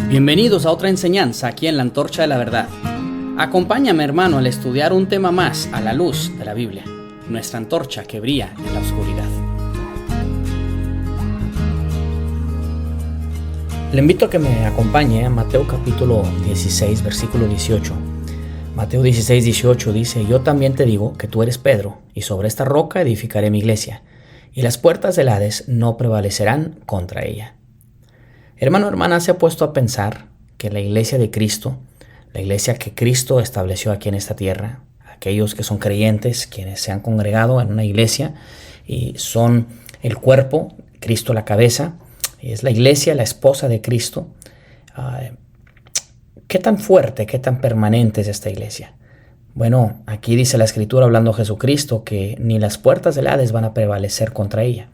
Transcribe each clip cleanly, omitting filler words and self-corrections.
Bienvenidos a otra enseñanza aquí en la Antorcha de la Verdad. Acompáñame, hermano, al estudiar un tema más a la luz de la Biblia, nuestra antorcha que brilla en la oscuridad. Le invito a que me acompañe a Mateo capítulo 16, versículo 18. Mateo 16, 18 dice: Yo también te digo que tú eres Pedro, y sobre esta roca edificaré mi iglesia, y las puertas del Hades no prevalecerán contra ella. Hermano, hermana, ¿se ha puesto a pensar que la iglesia de Cristo, la iglesia que Cristo estableció aquí en esta tierra, aquellos que son creyentes, quienes se han congregado en una iglesia y son el cuerpo, Cristo la cabeza, es la iglesia, la esposa de Cristo? ¿Qué tan fuerte, qué tan permanente es esta iglesia? Bueno, aquí dice la Escritura, hablando de Jesucristo, que ni las puertas del Hades van a prevalecer contra ella.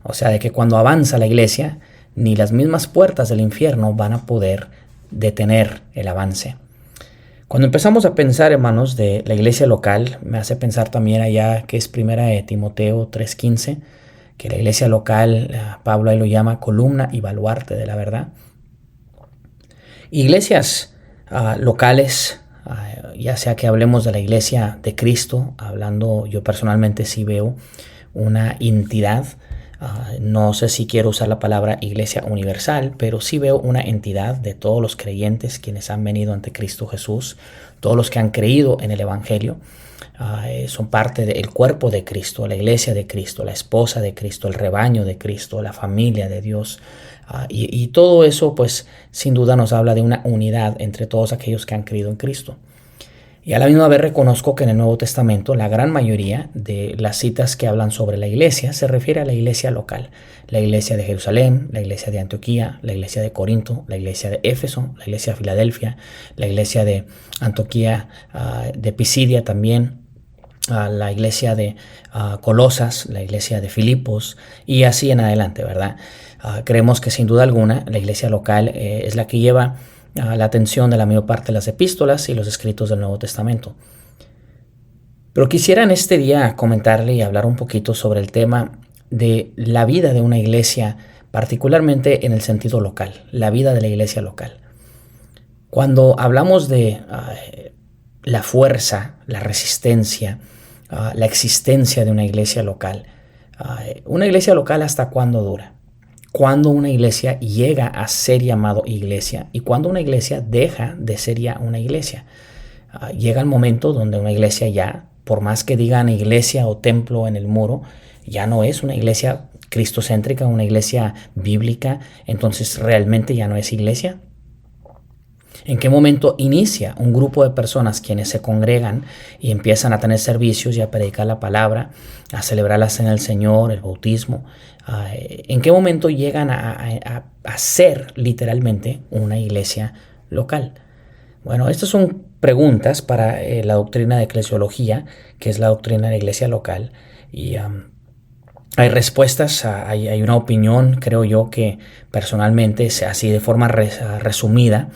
O sea, de que cuando avanza la iglesia, ni las mismas puertas del infierno van a poder detener el avance. Cuando empezamos a pensar, hermanos, de la iglesia local, me hace pensar también allá que es primera de Timoteo 3:15, que la iglesia local, Pablo ahí lo llama columna y baluarte de la verdad. Iglesias locales, ya sea que hablemos de la iglesia de Cristo, hablando, yo personalmente sí veo una entidad. No sé si quiero usar la palabra iglesia universal, pero sí veo una entidad de todos los creyentes quienes han venido ante Cristo Jesús, todos los que han creído en el Evangelio, son parte del cuerpo de Cristo, la iglesia de Cristo, la esposa de Cristo, el rebaño de Cristo, la familia de Dios. Y todo eso, pues, sin duda nos habla de una unidad entre todos aquellos que han creído en Cristo. Y a la misma vez reconozco que en el Nuevo Testamento la gran mayoría de las citas que hablan sobre la iglesia se refiere a la iglesia local. La iglesia de Jerusalén, la iglesia de Antioquía, la iglesia de Corinto, la iglesia de Éfeso, la iglesia de Filadelfia, la iglesia de Antioquía, de Pisidia también, la iglesia de Colosas, la iglesia de Filipos y así en adelante, ¿verdad? Creemos que sin duda alguna la iglesia local es la que lleva la atención de la mayor parte de las epístolas y los escritos del Nuevo Testamento. Pero quisiera en este día comentarle y hablar un poquito sobre el tema de la vida de una iglesia, particularmente en el sentido local, la vida de la iglesia local. Cuando hablamos de la fuerza, la resistencia, la existencia de una iglesia local ¿hasta cuándo dura? Cuando una iglesia llega a ser llamado iglesia y cuando una iglesia deja de ser ya una iglesia. Llega el momento donde una iglesia ya, por más que digan iglesia o templo en el muro, ya no es una iglesia cristocéntrica, una iglesia bíblica, entonces realmente ya no es iglesia. ¿En qué momento inicia un grupo de personas quienes se congregan y empiezan a tener servicios y a predicar la palabra, a celebrar la cena del Señor, el bautismo? ¿En qué momento llegan a ser literalmente una iglesia local? Bueno, estas son preguntas para la doctrina de eclesiología, que es la doctrina de la iglesia local. Y hay respuestas, hay una opinión, creo yo, que personalmente, así de forma resumida,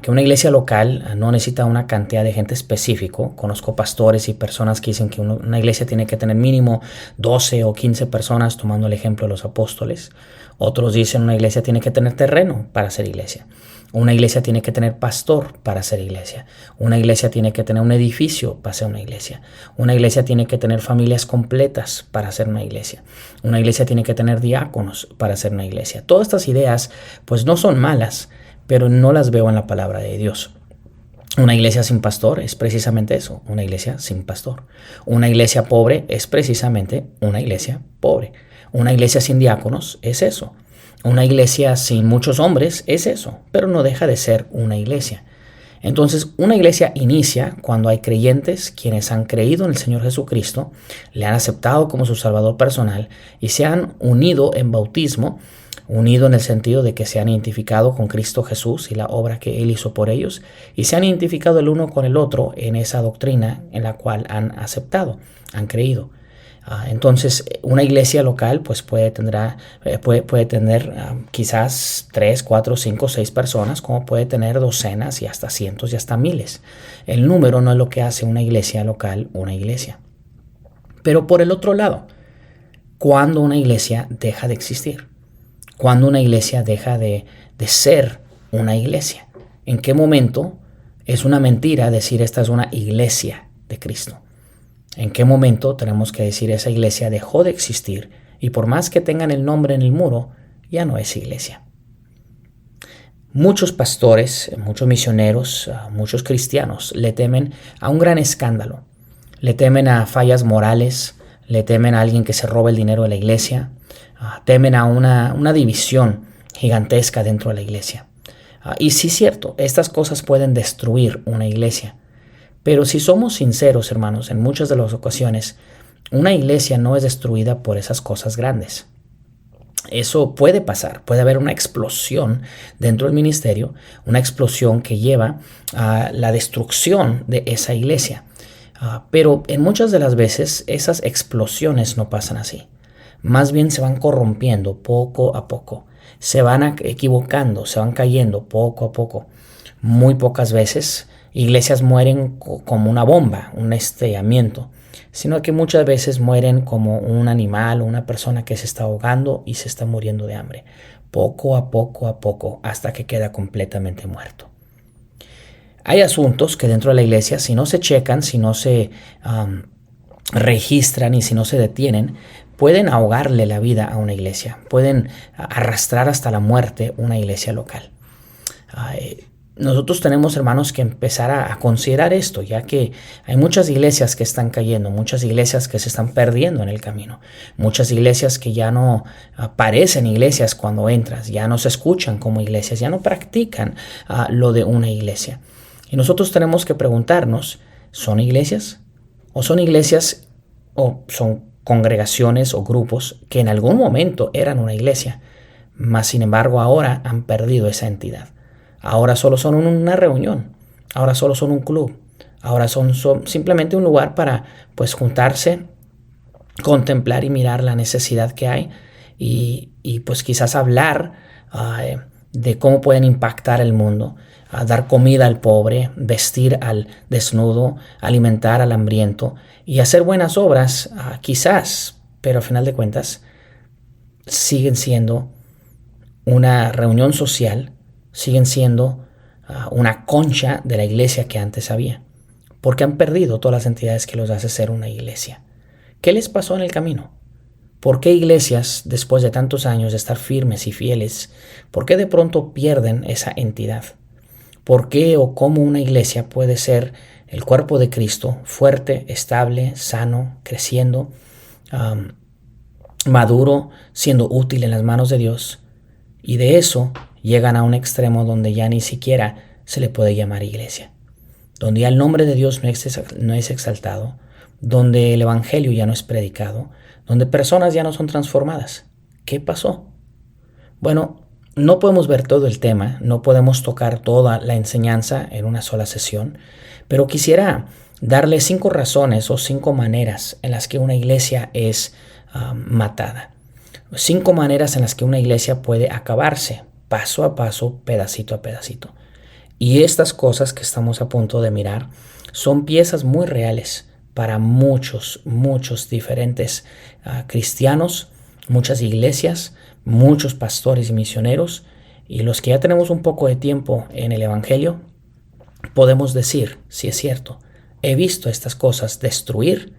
que una iglesia local no necesita una cantidad de gente específico. Conozco pastores y personas que dicen que una iglesia tiene que tener mínimo 12 o 15 personas, tomando el ejemplo de los apóstoles. Otros dicen una iglesia tiene que tener terreno para ser iglesia. Una iglesia tiene que tener pastor para ser iglesia. Una iglesia tiene que tener un edificio para ser una iglesia. Una iglesia tiene que tener familias completas para ser una iglesia. Una iglesia tiene que tener diáconos para ser una iglesia. Todas estas ideas pues no son malas, pero no las veo en la palabra de Dios. Una iglesia sin pastor es precisamente eso, una iglesia sin pastor. Una iglesia pobre es precisamente una iglesia pobre. Una iglesia sin diáconos es eso. Una iglesia sin muchos hombres es eso, pero no deja de ser una iglesia. Entonces, una iglesia inicia cuando hay creyentes quienes han creído en el Señor Jesucristo, le han aceptado como su Salvador personal y se han unido en bautismo, unido en el sentido de que se han identificado con Cristo Jesús y la obra que Él hizo por ellos, y se han identificado el uno con el otro en esa doctrina en la cual han aceptado, han creído. Entonces, una iglesia local pues puede tener quizás 3, 4, 5, 6 personas, como puede tener docenas y hasta cientos y hasta miles. El número no es lo que hace una iglesia local una iglesia. Pero por el otro lado, cuando una iglesia deja de existir, cuando una iglesia deja de ser una iglesia. ¿En qué momento es una mentira decir esta es una iglesia de Cristo? ¿En qué momento tenemos que decir esa iglesia dejó de existir y por más que tengan el nombre en el muro, ya no es iglesia? Muchos pastores, muchos misioneros, muchos cristianos le temen a un gran escándalo, le temen a fallas morales, le temen a alguien que se robe el dinero de la iglesia, temen a una división gigantesca dentro de la iglesia. Y sí es cierto, estas cosas pueden destruir una iglesia, pero si somos sinceros, hermanos, en muchas de las ocasiones, una iglesia no es destruida por esas cosas grandes. Eso puede pasar, puede haber una explosión dentro del ministerio, una explosión que lleva a la destrucción de esa iglesia. Pero en muchas de las veces esas explosiones no pasan así. Más bien se van corrompiendo poco a poco, se van equivocando, se van cayendo poco a poco. Muy pocas veces iglesias mueren como una bomba, un estallamiento, sino que muchas veces mueren como un animal o una persona que se está ahogando y se está muriendo de hambre, poco a poco, hasta que queda completamente muerto. Hay asuntos que dentro de la iglesia, si no se checan, si no se registran y si no se detienen, pueden ahogarle la vida a una iglesia, pueden arrastrar hasta la muerte una iglesia local. Nosotros tenemos, hermanos, que empezar a considerar esto, ya que hay muchas iglesias que están cayendo, muchas iglesias que se están perdiendo en el camino, muchas iglesias que ya no parecen iglesias cuando entras, ya no se escuchan como iglesias, ya no practican lo de una iglesia. Y nosotros tenemos que preguntarnos, ¿son iglesias? ¿O son iglesias o son congregaciones o grupos que en algún momento eran una iglesia, mas sin embargo ahora han perdido esa entidad? Ahora solo son una reunión, ahora solo son un club, ahora son simplemente un lugar para pues juntarse, contemplar y mirar la necesidad que hay y pues quizás hablar de cómo pueden impactar el mundo, dar comida al pobre, vestir al desnudo, alimentar al hambriento y hacer buenas obras, quizás, pero al final de cuentas siguen siendo una reunión social, siguen siendo una concha de la iglesia que antes había, porque han perdido todas las entidades que los hace ser una iglesia. ¿Qué les pasó en el camino? ¿Por qué iglesias, después de tantos años de estar firmes y fieles, por qué de pronto pierden esa entidad? ¿Por qué o cómo una iglesia puede ser el cuerpo de Cristo, fuerte, estable, sano, creciendo, maduro, siendo útil en las manos de Dios? Y de eso llegan a un extremo donde ya ni siquiera se le puede llamar iglesia, donde ya el nombre de Dios no es exaltado, donde el evangelio ya no es predicado, donde personas ya no son transformadas. ¿Qué pasó? Bueno, no podemos ver todo el tema, no podemos tocar toda la enseñanza en una sola sesión, pero quisiera darle 5 razones o 5 maneras en las que una iglesia es matada. 5 maneras en las que una iglesia puede acabarse paso a paso, pedacito a pedacito. Y estas cosas que estamos a punto de mirar son piezas muy reales para muchos diferentes cristianos, muchas iglesias, muchos pastores y misioneros, y los que ya tenemos un poco de tiempo en el evangelio, podemos decir, si es cierto, he visto estas cosas destruir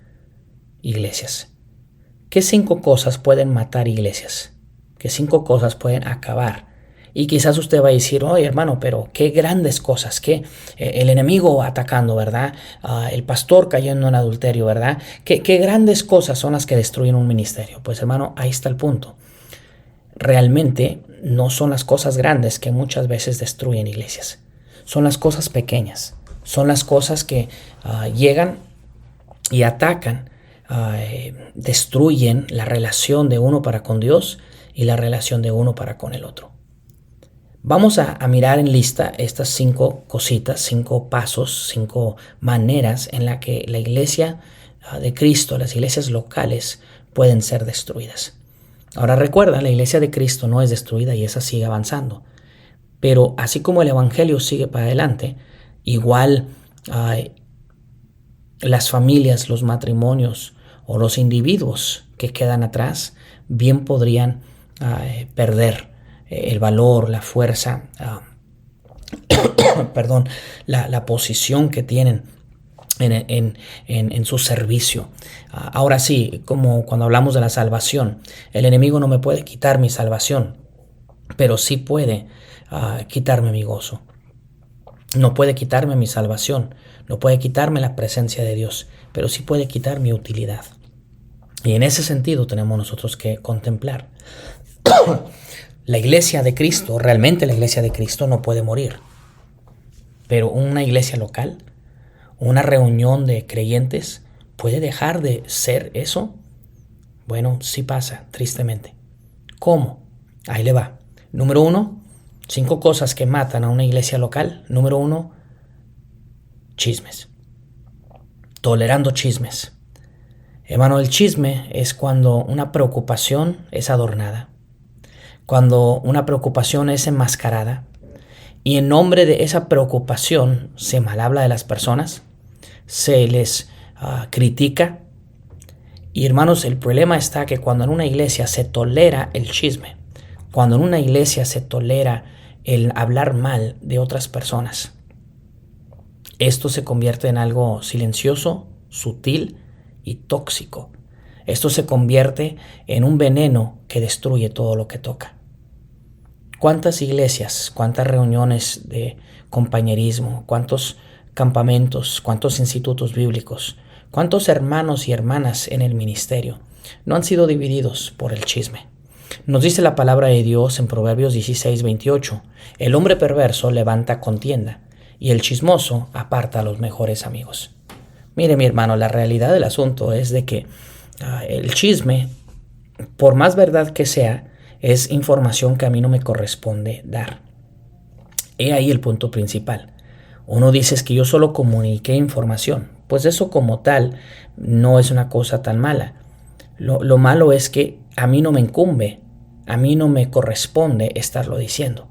iglesias. ¿Qué 5 cosas pueden matar iglesias? ¿Qué 5 cosas pueden acabar? Y quizás usted va a decir, oye hermano, pero qué grandes cosas, que el enemigo atacando, ¿verdad? El pastor cayendo en adulterio, ¿verdad? ¿Qué grandes cosas son las que destruyen un ministerio? Pues hermano, ahí está el punto. Realmente no son las cosas grandes que muchas veces destruyen iglesias. Son las cosas pequeñas. Son las cosas que llegan y atacan, destruyen la relación de uno para con Dios y la relación de uno para con el otro. Vamos a mirar en lista estas 5 cositas, 5 pasos, 5 maneras en la que la iglesia de Cristo, las iglesias locales, pueden ser destruidas. Ahora recuerda, la iglesia de Cristo no es destruida y esa sigue avanzando. Pero así como el evangelio sigue para adelante, igual las familias, los matrimonios o los individuos que quedan atrás bien podrían perder el valor, la fuerza, perdón, la posición que tienen en su servicio. Ahora sí, como cuando hablamos de la salvación, el enemigo no me puede quitar mi salvación, pero sí puede quitarme mi gozo. No puede quitarme mi salvación, no puede quitarme la presencia de Dios, pero sí puede quitar mi utilidad. Y en ese sentido tenemos nosotros que contemplar. La iglesia de Cristo, realmente la iglesia de Cristo no puede morir, pero una iglesia local, una reunión de creyentes, ¿puede dejar de ser eso? Bueno, sí pasa, tristemente. ¿Cómo? Ahí le va. Número 1, 5 cosas que matan a una iglesia local. Número 1, chismes. Tolerando chismes. Hermano, el chisme es cuando una preocupación es adornada, cuando una preocupación es enmascarada, y en nombre de esa preocupación se malhabla de las personas, se les critica. Y hermanos, el problema está que cuando en una iglesia se tolera el chisme, cuando en una iglesia se tolera el hablar mal de otras personas, esto se convierte en algo silencioso, sutil y tóxico. Esto se convierte en un veneno que destruye todo lo que toca. ¿Cuántas iglesias, cuántas reuniones de compañerismo, cuántos campamentos, cuántos institutos bíblicos, cuántos hermanos y hermanas en el ministerio no han sido divididos por el chisme? Nos dice la palabra de Dios en Proverbios 16:28, el hombre perverso levanta contienda y el chismoso aparta a los mejores amigos. Mire, mi hermano, la realidad del asunto es de que el chisme, por más verdad que sea, es información que a mí no me corresponde dar. He ahí el punto principal. Uno dice que yo solo comuniqué información. Pues eso como tal no es una cosa tan mala. Lo malo es que a mí no me incumbe, a mí no me corresponde estarlo diciendo.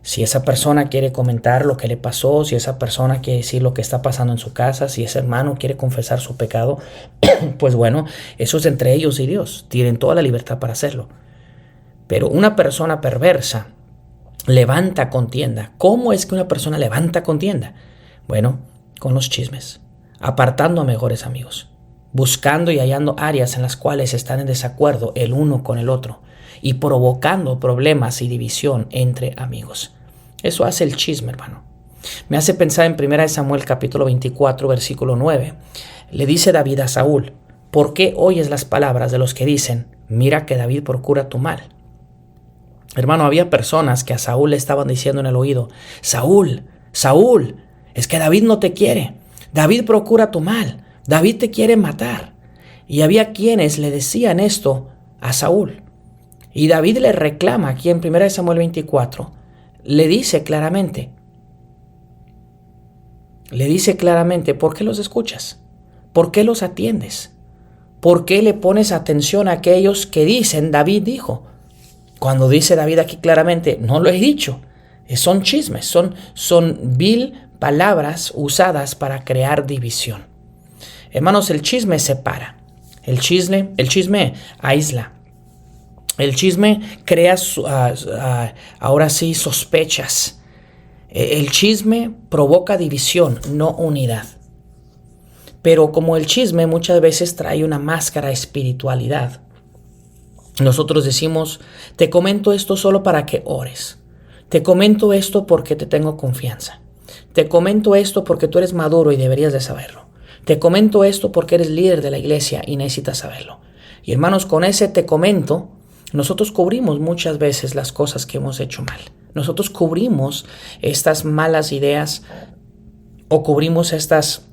Si esa persona quiere comentar lo que le pasó, si esa persona quiere decir lo que está pasando en su casa, si ese hermano quiere confesar su pecado, pues bueno, eso es entre ellos y Dios. Tienen toda la libertad para hacerlo. Pero una persona perversa levanta contienda. ¿Cómo es que una persona levanta contienda? Bueno, con los chismes, apartando a mejores amigos, buscando y hallando áreas en las cuales están en desacuerdo el uno con el otro y provocando problemas y división entre amigos. Eso hace el chisme, hermano. Me hace pensar en 1 Samuel capítulo 24, versículo 9. Le dice David a Saúl, ¿por qué oyes las palabras de los que dicen, mira que David procura tu mal? Hermano, había personas que a Saúl le estaban diciendo en el oído, Saúl, Saúl, es que David no te quiere, David procura tu mal, David te quiere matar. Y había quienes le decían esto a Saúl. Y David le reclama aquí en 1 Samuel 24, le dice claramente, ¿por qué los escuchas? ¿Por qué los atiendes? ¿Por qué le pones atención a aquellos que dicen, David dijo? Cuando dice David aquí claramente, no lo he dicho, son chismes, son vil palabras usadas para crear división. Hermanos, el chisme separa, el chisme aísla, el chisme crea ahora sí sospechas, el chisme provoca división, no unidad. Pero como el chisme muchas veces trae una máscara de espiritualidad, nosotros decimos, te comento esto solo para que ores. Te comento esto porque te tengo confianza. Te comento esto porque tú eres maduro y deberías de saberlo. Te comento esto porque eres líder de la iglesia y necesitas saberlo. Y hermanos, con ese te comento, nosotros cubrimos muchas veces las cosas que hemos hecho mal. Nosotros cubrimos estas malas ideas o cubrimos estas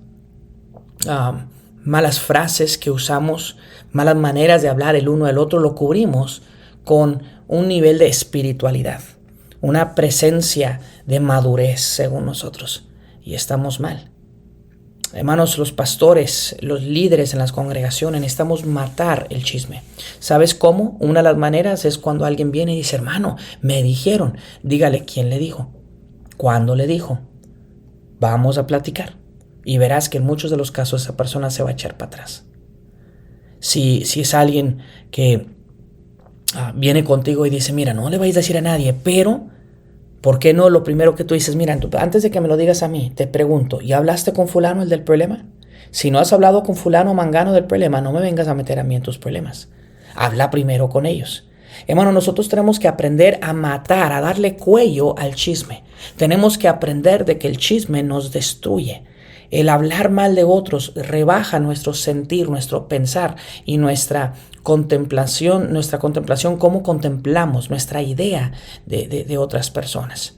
malas frases que usamos, malas maneras de hablar el uno al otro, lo cubrimos con un nivel de espiritualidad, una presencia de madurez según nosotros, y estamos mal. Hermanos, los pastores, los líderes en las congregaciones necesitamos matar el chisme. ¿Sabes cómo? Una de las maneras es cuando alguien viene y dice, hermano, me dijeron. Dígale quién le dijo, cuándo le dijo. Vamos a platicar. Y verás que en muchos de los casos esa persona se va a echar para atrás. Si es alguien que viene contigo y dice, mira, no le vayas a decir a nadie, pero ¿por qué no lo primero que tú dices? Mira, antes de que me lo digas a mí, te pregunto, ¿ya hablaste con fulano el del problema? Si no has hablado con fulano o mangano del problema, no me vengas a meter a mí en tus problemas. Habla primero con ellos. Hermano, nosotros tenemos que aprender a matar, a darle cuello al chisme. Tenemos que aprender de que el chisme nos destruye. El hablar mal de otros rebaja nuestro sentir, nuestro pensar y nuestra contemplación, cómo contemplamos, nuestra idea de otras personas.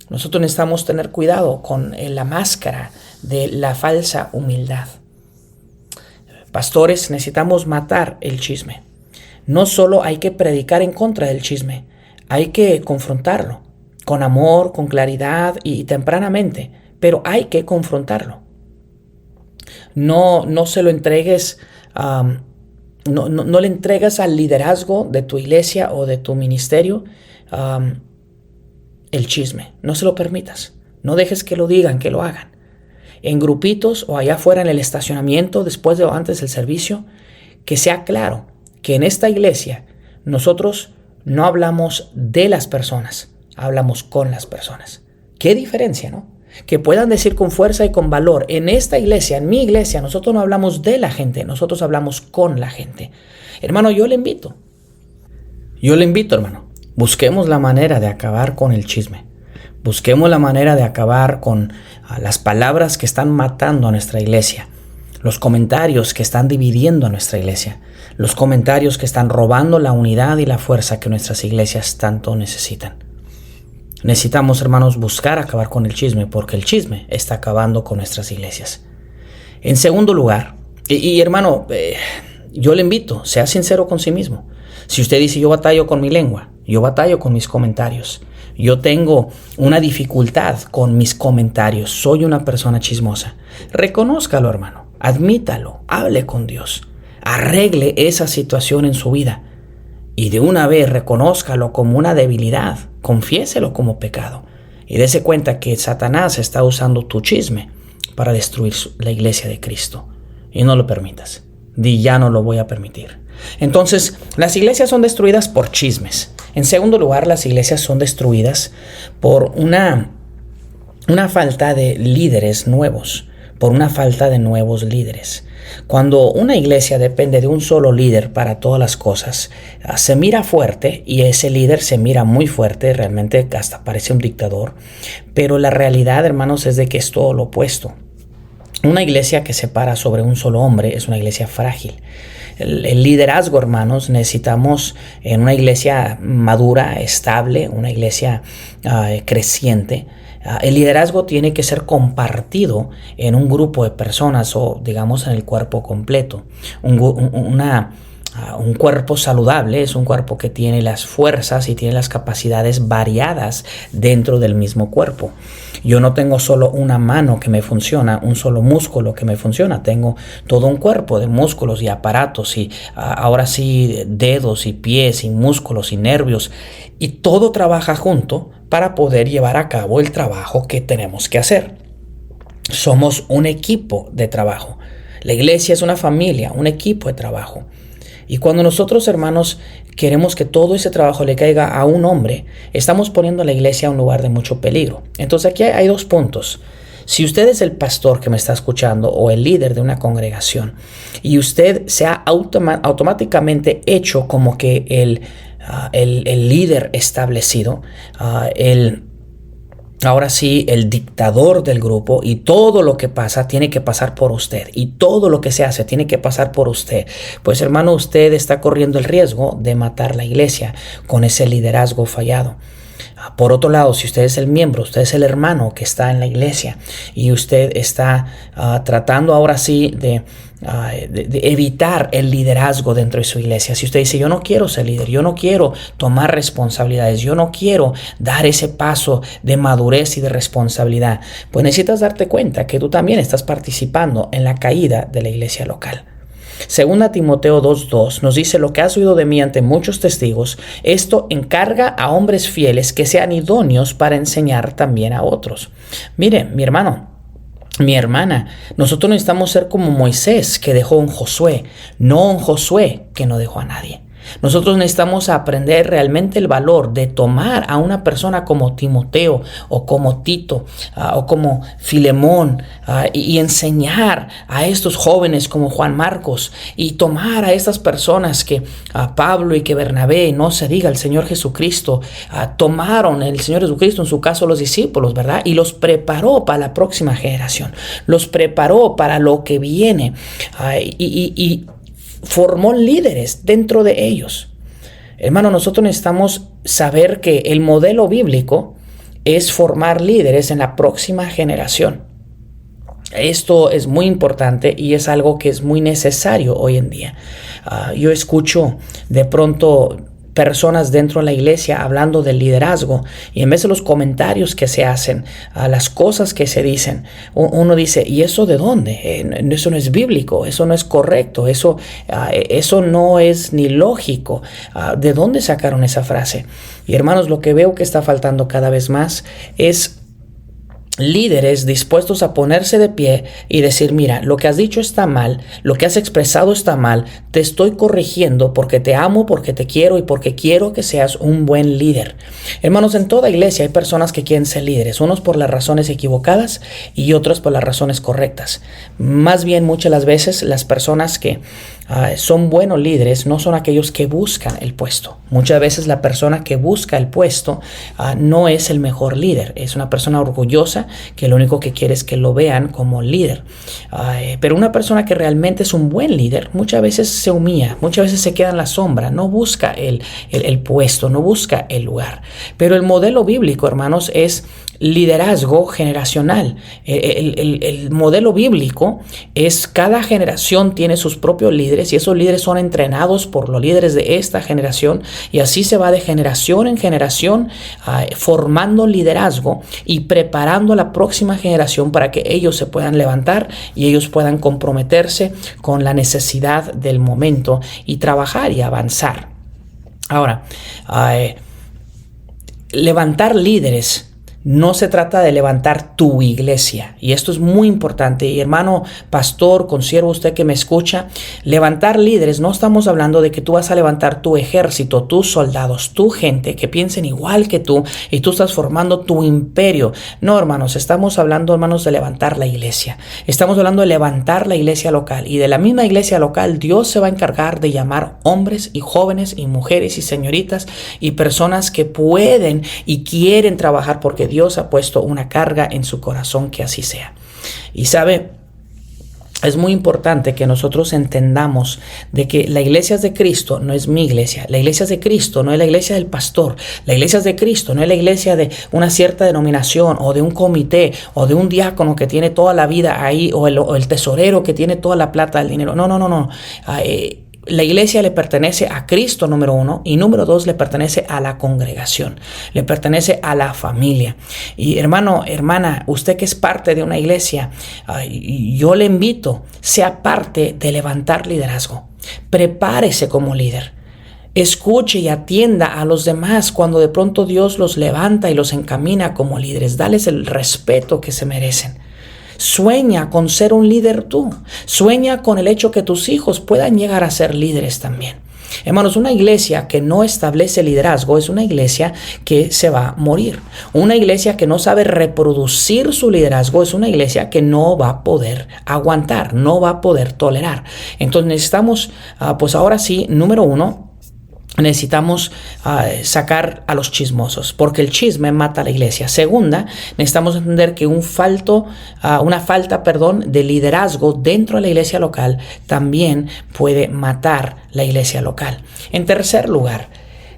Nosotros necesitamos tener cuidado con la máscara de la falsa humildad. Pastores, necesitamos matar el chisme. No solo hay que predicar en contra del chisme, hay que confrontarlo con amor, con claridad y tempranamente, pero hay que confrontarlo. No se lo entregues, no le entregas al liderazgo de tu iglesia o de tu ministerio el chisme. No se lo permitas. No dejes que lo digan, que lo hagan. En grupitos o allá afuera en el estacionamiento, después o antes del servicio, que sea claro que en esta iglesia nosotros no hablamos de las personas, hablamos con las personas. Qué diferencia, ¿no? Que puedan decir con fuerza y con valor, en esta iglesia, en mi iglesia, nosotros no hablamos de la gente, nosotros hablamos con la gente. Hermano, yo le invito, hermano, busquemos la manera de acabar con el chisme. Busquemos la manera de acabar con las palabras que están matando a nuestra iglesia, los comentarios que están dividiendo a nuestra iglesia, los comentarios que están robando la unidad y la fuerza que nuestras iglesias tanto necesitan. Necesitamos, hermanos, buscar acabar con el chisme, porque el chisme está acabando con nuestras iglesias. En segundo lugar, hermano, yo le invito, sea sincero con sí mismo. Si usted dice, yo batallo con mi lengua, yo batallo con mis comentarios, yo tengo una dificultad con mis comentarios, soy una persona chismosa, reconózcalo, hermano, admítalo, hable con Dios, arregle esa situación en su vida y de una vez reconózcalo como una debilidad, confiéselo como pecado y dése cuenta que Satanás está usando tu chisme para destruir la iglesia de Cristo y no lo permitas. Di, ya no lo voy a permitir. Entonces, las iglesias son destruidas por chismes. En segundo lugar, las iglesias son destruidas por una falta de líderes nuevos, por una falta de nuevos líderes. Cuando una iglesia depende de un solo líder para todas las cosas, se mira fuerte y ese líder se mira muy fuerte, realmente hasta parece un dictador, pero la realidad, hermanos, es de que es todo lo opuesto. Una iglesia que se para sobre un solo hombre es una iglesia frágil. El liderazgo, hermanos, necesitamos en una iglesia madura, estable, una iglesia creciente. El liderazgo tiene que ser compartido en un grupo de personas o, digamos, en el cuerpo completo. Un cuerpo saludable es un cuerpo que tiene las fuerzas y tiene las capacidades variadas dentro del mismo cuerpo. Yo no tengo solo una mano que me funciona, un solo músculo que me funciona. Tengo todo un cuerpo de músculos y aparatos y ahora sí dedos y pies y músculos y nervios. Y todo trabaja junto para poder llevar a cabo el trabajo que tenemos que hacer. Somos un equipo de trabajo. La iglesia es una familia, un equipo de trabajo. Y cuando nosotros, hermanos, queremos que todo ese trabajo le caiga a un hombre, estamos poniendo a la iglesia a un lugar de mucho peligro. Entonces aquí hay dos puntos. Si usted es el pastor que me está escuchando o el líder de una congregación y usted se ha automáticamente hecho como que el líder establecido, ahora sí, el dictador del grupo y todo lo que pasa tiene que pasar por usted y todo lo que se hace tiene que pasar por usted. Pues hermano, usted está corriendo el riesgo de matar la iglesia con ese liderazgo fallado. Por otro lado, si usted es el miembro, usted es el hermano que está en la iglesia y usted está tratando ahora sí de evitar el liderazgo dentro de su iglesia. Si usted dice, yo no quiero ser líder, yo no quiero tomar responsabilidades, yo no quiero dar ese paso de madurez y de responsabilidad, pues necesitas darte cuenta que tú también estás participando en la caída de la iglesia local. Segunda Timoteo 2:2 nos dice, lo que has oído de mí ante muchos testigos, esto encarga a hombres fieles que sean idóneos para enseñar también a otros. Mire, mi hermano, mi hermana, nosotros necesitamos ser como Moisés que dejó a un Josué, no un Josué que no dejó a nadie. Nosotros necesitamos aprender realmente el valor de tomar a una persona como Timoteo o como Tito o como Filemón y enseñar a estos jóvenes como Juan Marcos y tomar a estas personas que Pablo y que Bernabé, no se diga el Señor Jesucristo, tomaron el Señor Jesucristo, en su caso los discípulos, ¿verdad? Y los preparó para la próxima generación, los preparó para lo que viene y formó líderes dentro de ellos. Hermano, nosotros necesitamos saber que el modelo bíblico es formar líderes en la próxima generación. Esto es muy importante y es algo que es muy necesario hoy en día. Yo escucho de pronto personas dentro de la iglesia hablando del liderazgo y en vez de los comentarios que se hacen, a las cosas que se dicen, uno dice, ¿y eso de dónde? Eso no es bíblico, eso no es correcto, eso no es ni lógico. ¿De dónde sacaron esa frase? Y hermanos, lo que veo que está faltando cada vez más es líderes dispuestos a ponerse de pie y decir, mira, lo que has dicho está mal, lo que has expresado está mal, te estoy corrigiendo porque te amo, porque te quiero y porque quiero que seas un buen líder. Hermanos, en toda iglesia hay personas que quieren ser líderes, unos por las razones equivocadas y otros por las razones correctas. Más bien, muchas las veces las personas que son buenos líderes no son aquellos que buscan el puesto. Muchas veces la persona que busca el puesto no es el mejor líder, es una persona orgullosa que lo único que quiere es que lo vean como líder. Pero una persona que realmente es un buen líder muchas veces se humilla, muchas veces se queda en la sombra, no busca el puesto, no busca el lugar. Pero el modelo bíblico, hermanos, es liderazgo generacional. El modelo bíblico es cada generación tiene sus propios líderes y esos líderes son entrenados por los líderes de esta generación y así se va de generación en generación formando liderazgo y preparando a la próxima generación para que ellos se puedan levantar y ellos puedan comprometerse con la necesidad del momento y trabajar y avanzar. Ahora, levantar líderes no se trata de levantar tu iglesia. Y esto es muy importante. Y hermano pastor, consiervo, usted que me escucha, levantar líderes, no estamos hablando de que tú vas a levantar tu ejército, tus soldados, tu gente que piensen igual que tú y tú estás formando tu imperio. No, hermanos, estamos hablando, hermanos, de levantar la iglesia. Estamos hablando de levantar la iglesia local. Y de la misma iglesia local, Dios se va a encargar de llamar hombres y jóvenes y mujeres y señoritas y personas que pueden y quieren trabajar porque Dios ha puesto una carga en su corazón que así sea. Y sabe, es muy importante que nosotros entendamos de que la iglesia es de Cristo, no es mi iglesia. La iglesia es de Cristo, no es la iglesia del pastor. La iglesia es de Cristo, no es la iglesia de una cierta denominación o de un comité o de un diácono que tiene toda la vida ahí o el tesorero que tiene toda la plata, el dinero. No. La iglesia le pertenece a Cristo, número uno, y número dos, le pertenece a la congregación, le pertenece a la familia. Y hermano, hermana, usted que es parte de una iglesia, yo le invito, sea parte de levantar liderazgo. Prepárese como líder. Escuche y atienda a los demás cuando de pronto Dios los levanta y los encamina como líderes. Dales el respeto que se merecen. Sueña con ser un líder tú. Sueña con el hecho que tus hijos puedan llegar a ser líderes también. Hermanos, una iglesia que no establece liderazgo es una iglesia que se va a morir. Una iglesia que no sabe reproducir su liderazgo es una iglesia que no va a poder aguantar, no va a poder tolerar. Entonces necesitamos, pues ahora sí, número uno, necesitamos sacar a los chismosos, porque el chisme mata a la iglesia. Segunda, necesitamos entender que una falta de liderazgo dentro de la iglesia local también puede matar la iglesia local. En tercer lugar,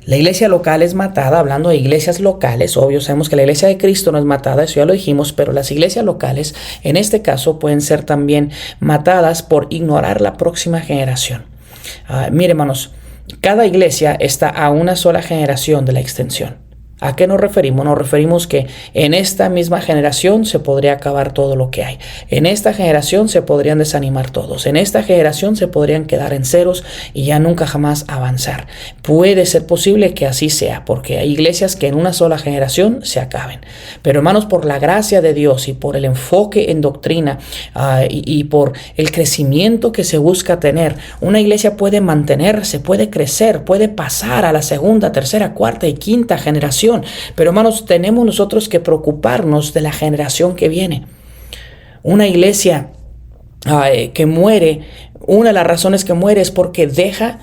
la iglesia local es matada, hablando de iglesias locales, obvio, sabemos que la iglesia de Cristo no es matada, eso ya lo dijimos, pero las iglesias locales, en este caso, pueden ser también matadas por ignorar la próxima generación. Mire, hermanos, cada iglesia está a una sola generación de la extensión. ¿A qué nos referimos? Nos referimos que en esta misma generación se podría acabar todo lo que hay. En esta generación se podrían desanimar todos. En esta generación se podrían quedar en ceros y ya nunca jamás avanzar. Puede ser posible que así sea, porque hay iglesias que en una sola generación se acaben. Pero hermanos, por la gracia de Dios y por el enfoque en doctrina y por el crecimiento que se busca tener, una iglesia puede mantenerse, puede crecer, puede pasar a la segunda, tercera, cuarta y quinta generación. Pero hermanos, tenemos nosotros que preocuparnos de la generación que viene. Una iglesia que muere, una de las razones que muere es porque deja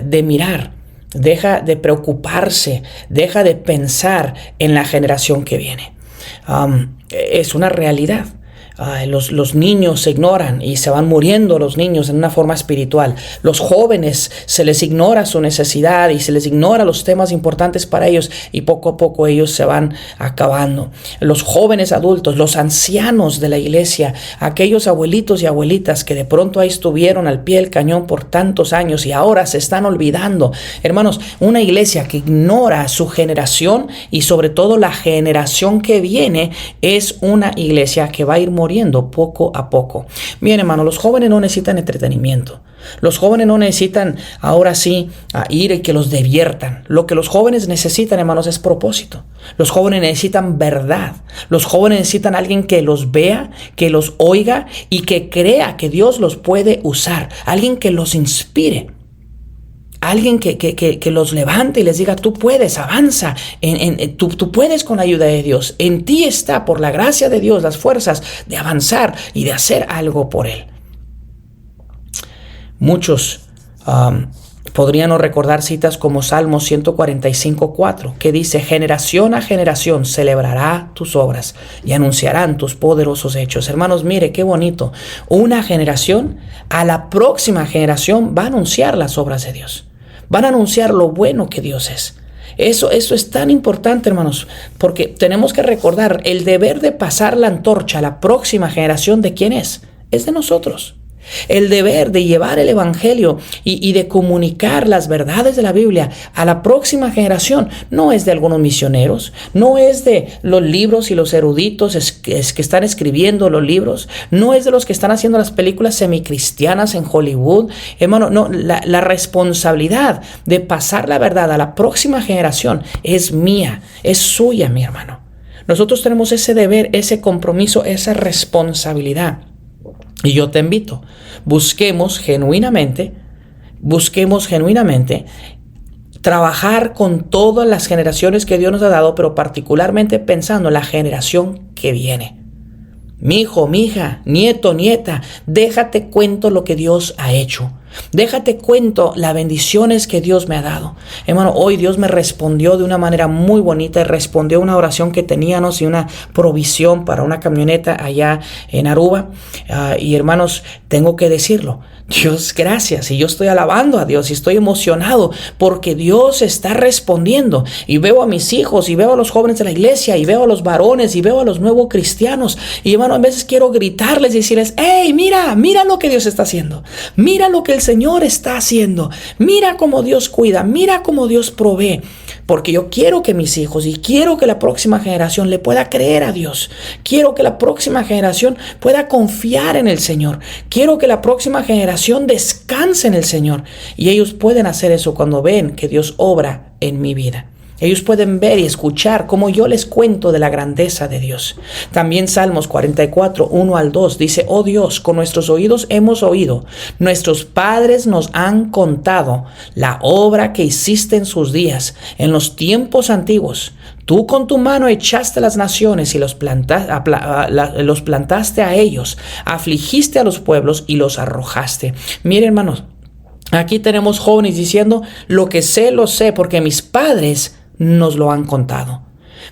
de mirar, deja de preocuparse, deja de pensar en la generación que viene. Es una realidad. Los niños se ignoran y se van muriendo los niños en una forma espiritual. Los jóvenes se les ignora su necesidad y se les ignora los temas importantes para ellos y poco a poco ellos se van acabando. Los jóvenes adultos, los ancianos de la iglesia, aquellos abuelitos y abuelitas que de pronto ahí estuvieron al pie del cañón por tantos años y ahora se están olvidando. Hermanos, una iglesia que ignora su generación y sobre todo la generación que viene es una iglesia que va a ir muriendo poco a poco. Bien, hermano, los jóvenes no necesitan entretenimiento. Los jóvenes no necesitan ahora sí ir y que los diviertan. Lo que los jóvenes necesitan, hermanos, es propósito. Los jóvenes necesitan verdad. Los jóvenes necesitan alguien que los vea, que los oiga y que crea que Dios los puede usar. Alguien que los inspire. Alguien que los levante y les diga, tú puedes, avanza, tú puedes con la ayuda de Dios. En ti está, por la gracia de Dios, las fuerzas de avanzar y de hacer algo por Él. Muchos podrían no recordar citas como Salmo 145:4, que dice, generación a generación celebrará tus obras y anunciarán tus poderosos hechos. Hermanos, mire qué bonito. Una generación a la próxima generación va a anunciar las obras de Dios. Van a anunciar lo bueno que Dios es. Eso es tan importante, hermanos, porque tenemos que recordar el deber de pasar la antorcha a la próxima generación. ¿De quién es? Es de nosotros. El deber de llevar el evangelio y de comunicar las verdades de la Biblia a la próxima generación no es de algunos misioneros, no es de los libros y los eruditos que están escribiendo los libros, no es de los que están haciendo las películas semicristianas en Hollywood. Hermano, no, la responsabilidad de pasar la verdad a la próxima generación es mía, es suya, mi hermano. Nosotros tenemos ese deber, ese compromiso, esa responsabilidad. Y yo te invito, busquemos genuinamente trabajar con todas las generaciones que Dios nos ha dado, pero particularmente pensando en la generación que viene. Mi hijo, mi hija, nieto, nieta, déjate cuento lo que Dios ha hecho. Déjate cuento las bendiciones que Dios me ha dado. Hermano, hoy Dios me respondió de una manera muy bonita. Respondió a una oración que teníamos y una provisión para una camioneta allá en Aruba. Y hermanos, tengo que decirlo. Dios, gracias. Y yo estoy alabando a Dios y estoy emocionado porque Dios está respondiendo. Y veo a mis hijos y veo a los jóvenes de la iglesia y veo a los varones y veo a los nuevos cristianos. Y hermano, a veces quiero gritarles y decirles, hey, mira lo que Dios está haciendo. Mira lo que el Señor está haciendo. Mira cómo Dios cuida. Mira cómo Dios provee. Porque yo quiero que mis hijos y quiero que la próxima generación le pueda creer a Dios. Quiero que la próxima generación pueda confiar en el Señor. Quiero que la próxima generación descanse en el Señor. Y ellos pueden hacer eso cuando ven que Dios obra en mi vida. Ellos pueden ver y escuchar como yo les cuento de la grandeza de Dios. También Salmos 44, 1 al 2 dice, oh Dios, con nuestros oídos hemos oído, nuestros padres nos han contado la obra que hiciste en sus días, en los tiempos antiguos. Tú con tu mano echaste las naciones y los plantaste a ellos, afligiste a los pueblos y los arrojaste. Miren, hermanos, aquí tenemos jóvenes diciendo, lo que sé, lo sé, porque mis padres nos lo han contado.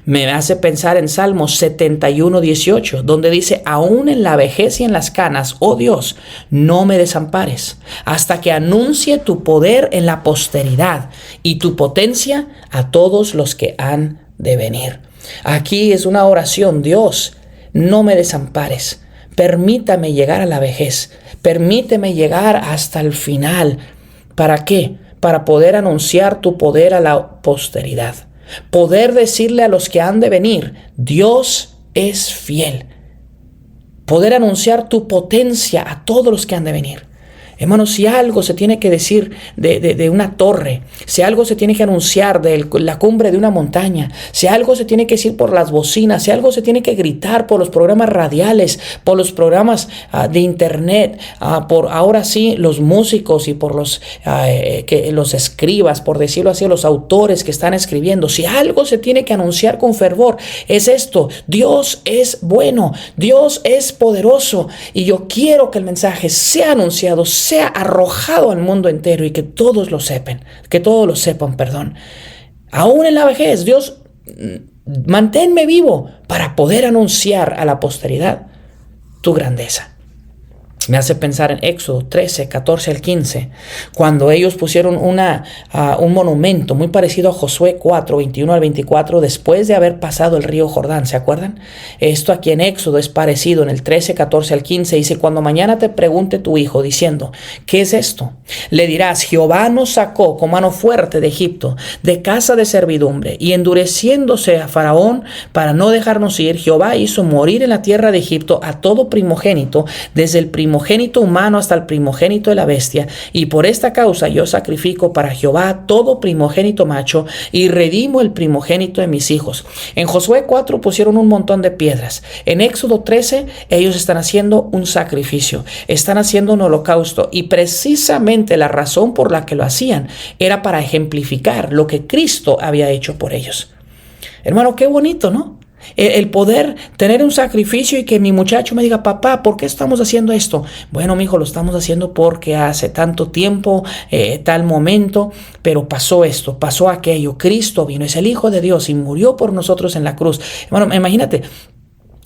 Me hace pensar en Salmos 71, 18, donde dice, aún en la vejez y en las canas, oh Dios, no me desampares, hasta que anuncie tu poder en la posteridad y tu potencia a todos los que han de venir. Aquí es una oración, Dios, no me desampares, permítame llegar a la vejez, permíteme llegar hasta el final. ¿Para qué? Para poder anunciar tu poder a la posteridad. Poder decirle a los que han de venir, Dios es fiel. Poder anunciar tu potencia a todos los que han de venir. Hermanos, si algo se tiene que decir de una torre, si algo se tiene que anunciar de la cumbre de una montaña, si algo se tiene que decir por las bocinas, si algo se tiene que gritar por los programas radiales, por los programas de internet, por ahora sí los músicos y por los escribas, por decirlo así, los autores que están escribiendo, si algo se tiene que anunciar con fervor, es esto: Dios es bueno, Dios es poderoso, y yo quiero que el mensaje sea anunciado, sea arrojado al mundo entero y que todos lo sepan, Aún en la vejez, Dios, manténme vivo para poder anunciar a la posteridad tu grandeza. Me hace pensar en Éxodo 13, 14 al 15, cuando ellos pusieron un monumento muy parecido a Josué 4, 21 al 24, después de haber pasado el río Jordán. ¿Se acuerdan? Esto aquí en Éxodo es parecido. En el 13, 14 al 15 dice: cuando mañana te pregunte tu hijo diciendo, ¿qué es esto?, le dirás: Jehová nos sacó con mano fuerte de Egipto, de casa de servidumbre, y endureciéndose a Faraón para no dejarnos ir, Jehová hizo morir en la tierra de Egipto a todo primogénito, desde el primogénito humano hasta el primogénito de la bestia, y por esta causa yo sacrifico para Jehová todo primogénito macho y redimo el primogénito de mis hijos. En Josué 4 pusieron un montón de piedras. En Éxodo 13 ellos están haciendo un sacrificio, están haciendo un holocausto, y precisamente la razón por la que lo hacían era para ejemplificar lo que Cristo había hecho por ellos. Hermano, qué bonito, ¿no? El poder tener un sacrificio y que mi muchacho me diga: papá, ¿por qué estamos haciendo esto? Bueno, mi hijo, lo estamos haciendo porque hace tanto tiempo, tal momento, pero pasó esto, pasó aquello. Cristo vino, es el Hijo de Dios y murió por nosotros en la cruz. Bueno, imagínate.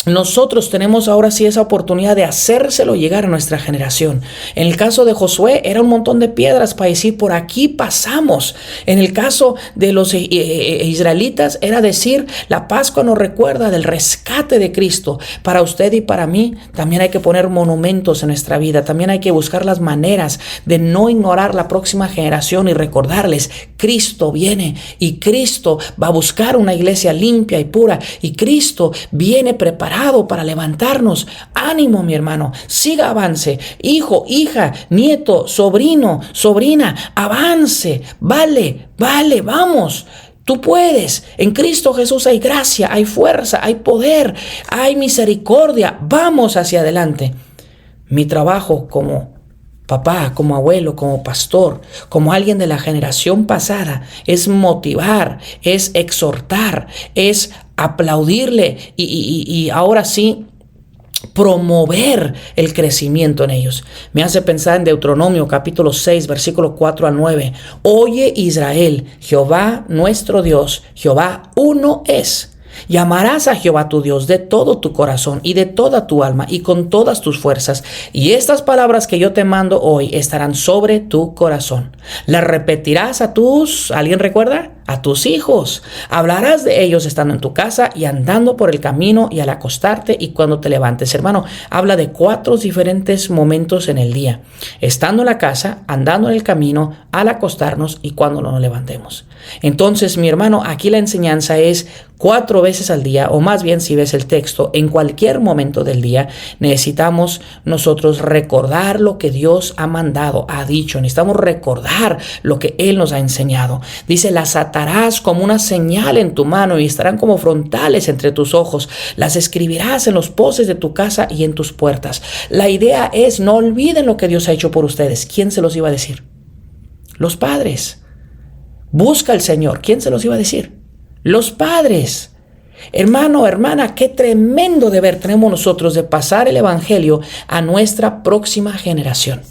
Nosotros tenemos ahora sí esa oportunidad de hacérselo llegar a nuestra generación. En el caso de Josué era un montón de piedras para decir: por aquí pasamos. En el caso de los israelitas era decir: la Pascua nos recuerda del rescate de Cristo. Para usted y para mí también hay que poner monumentos en nuestra vida. También hay que buscar las maneras de no ignorar la próxima generación y recordarles: Cristo viene y Cristo va a buscar una iglesia limpia y pura, y Cristo viene preparado para levantarnos. Ánimo, mi hermano, siga, avance. Hijo, hija, nieto, sobrino, sobrina, avance. Vale, vamos. Tú puedes. En Cristo Jesús hay gracia, hay fuerza, hay poder, hay misericordia. Vamos hacia adelante. Mi trabajo como papá, como abuelo, como pastor, como alguien de la generación pasada, es motivar, es exhortar, es aplaudirle y ahora sí promover el crecimiento en ellos. Me hace pensar en Deuteronomio capítulo 6, versículo 4 al 9. Oye, Israel, Jehová nuestro Dios, Jehová uno es. Y amarás a Jehová tu Dios de todo tu corazón y de toda tu alma y con todas tus fuerzas. Y estas palabras que yo te mando hoy estarán sobre tu corazón. Las repetirás ¿alguien recuerda? A tus hijos. Hablarás de ellos estando en tu casa y andando por el camino y al acostarte y cuando te levantes. Hermano, habla de 4 diferentes momentos en el día: estando en la casa, andando en el camino, al acostarnos y cuando nos levantemos. Entonces, mi hermano, aquí la enseñanza es 4 veces al día, o más bien si ves el texto, en cualquier momento del día, necesitamos nosotros recordar lo que Dios ha mandado, ha dicho. Necesitamos recordar lo que Él nos ha enseñado. Dice: las atarás como una señal en tu mano y estarán como frontales entre tus ojos. Las escribirás en los postes de tu casa y en tus puertas. La idea es: no olviden lo que Dios ha hecho por ustedes. ¿Quién se los iba a decir? Los padres. Busca al Señor. ¿Quién se los iba a decir? Los padres. Hermano, hermana, qué tremendo deber tenemos nosotros de pasar el evangelio a nuestra próxima generación.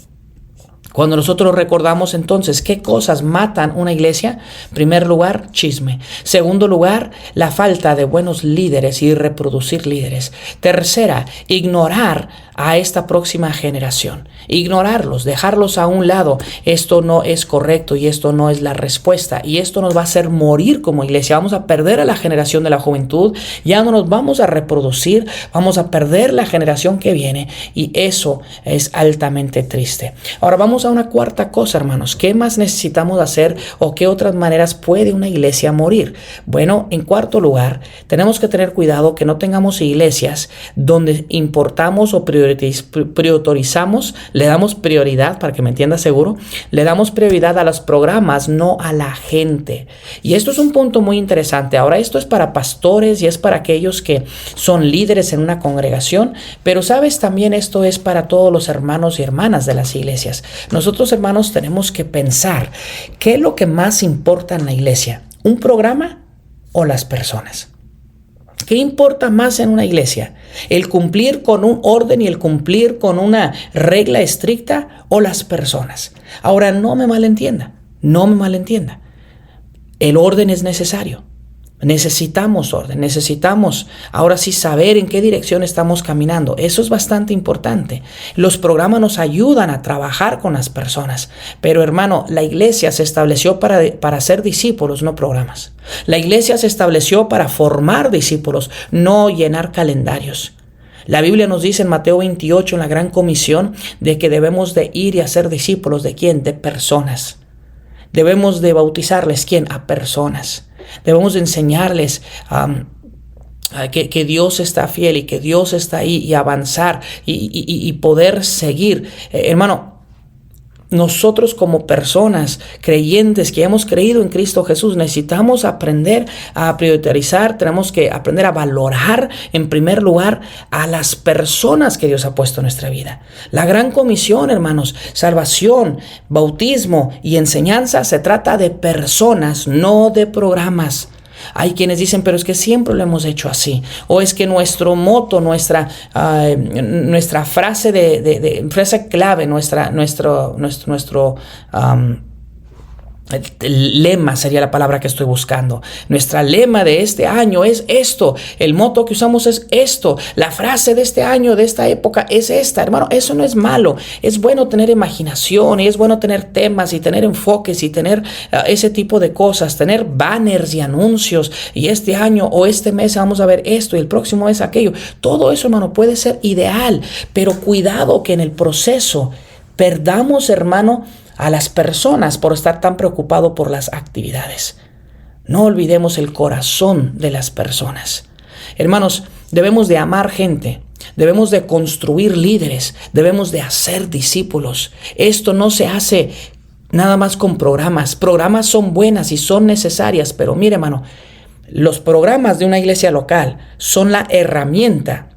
Cuando nosotros recordamos entonces qué cosas matan una iglesia: en primer lugar, chisme. Segundo lugar, la falta de buenos líderes y reproducir líderes. Tercera, ignorar a esta próxima generación. Ignorarlos, dejarlos a un lado. Esto no es correcto y esto no es la respuesta. Y esto nos va a hacer morir como iglesia. Vamos a perder a la generación de la juventud. Ya no nos vamos a reproducir. Vamos a perder la generación que viene. Y eso es altamente triste. Ahora vamos a una cuarta cosa, hermanos. ¿Qué más necesitamos hacer o qué otras maneras puede una iglesia morir? Bueno, en cuarto lugar, tenemos que tener cuidado que no tengamos iglesias donde importamos o priorizamos, le damos prioridad, para que me entienda seguro, le damos prioridad a los programas, no a la gente. Y esto es un punto muy interesante. Ahora, esto es para pastores y es para aquellos que son líderes en una congregación, pero sabes, también esto es para todos los hermanos y hermanas de las iglesias. Nosotros, hermanos, tenemos que pensar qué es lo que más importa en la iglesia, ¿un programa o las personas? ¿Qué importa más en una iglesia? ¿El cumplir con un orden y el cumplir con una regla estricta o las personas? Ahora, no me malentienda. El orden es necesario. Necesitamos orden, necesitamos ahora sí saber en qué dirección estamos caminando. Eso es bastante importante. Los programas nos ayudan a trabajar con las personas, pero hermano, la iglesia se estableció para ser discípulos, no programas. La iglesia se estableció para formar discípulos, no llenar calendarios. La Biblia nos dice en Mateo 28, en la Gran Comisión, de que debemos de ir y hacer discípulos. ¿De quién? De personas. Debemos de bautizarles, ¿quién? A personas. Debemos de enseñarles que Dios está fiel y que Dios está ahí, y avanzar y poder seguir. Hermano, nosotros como personas creyentes que hemos creído en Cristo Jesús necesitamos aprender a priorizar, tenemos que aprender a valorar en primer lugar a las personas que Dios ha puesto en nuestra vida. La gran comisión, hermanos, salvación, bautismo y enseñanza se trata de personas, no de programas. Hay quienes dicen, pero es que siempre lo hemos hecho así. O es que nuestro moto, nuestra frase frase clave, nuestro lema sería la palabra que estoy buscando. Nuestra lema de este año es esto. El moto que usamos es esto. La frase de este año, de esta época, es esta. Hermano, eso no es malo. Es bueno tener imaginación y es bueno tener temas y tener enfoques y tener ese tipo de cosas. Tener banners y anuncios. Y este año o este mes vamos a ver esto y el próximo mes aquello. Todo eso, hermano, puede ser ideal. Pero cuidado que en el proceso perdamos, hermano, a las personas por estar tan preocupado por las actividades. No olvidemos el corazón de las personas. Hermanos, debemos de amar gente, debemos de construir líderes, debemos de hacer discípulos. Esto no se hace nada más con programas. Programas son buenas y son necesarias, pero mire, hermano, los programas de una iglesia local son la herramienta,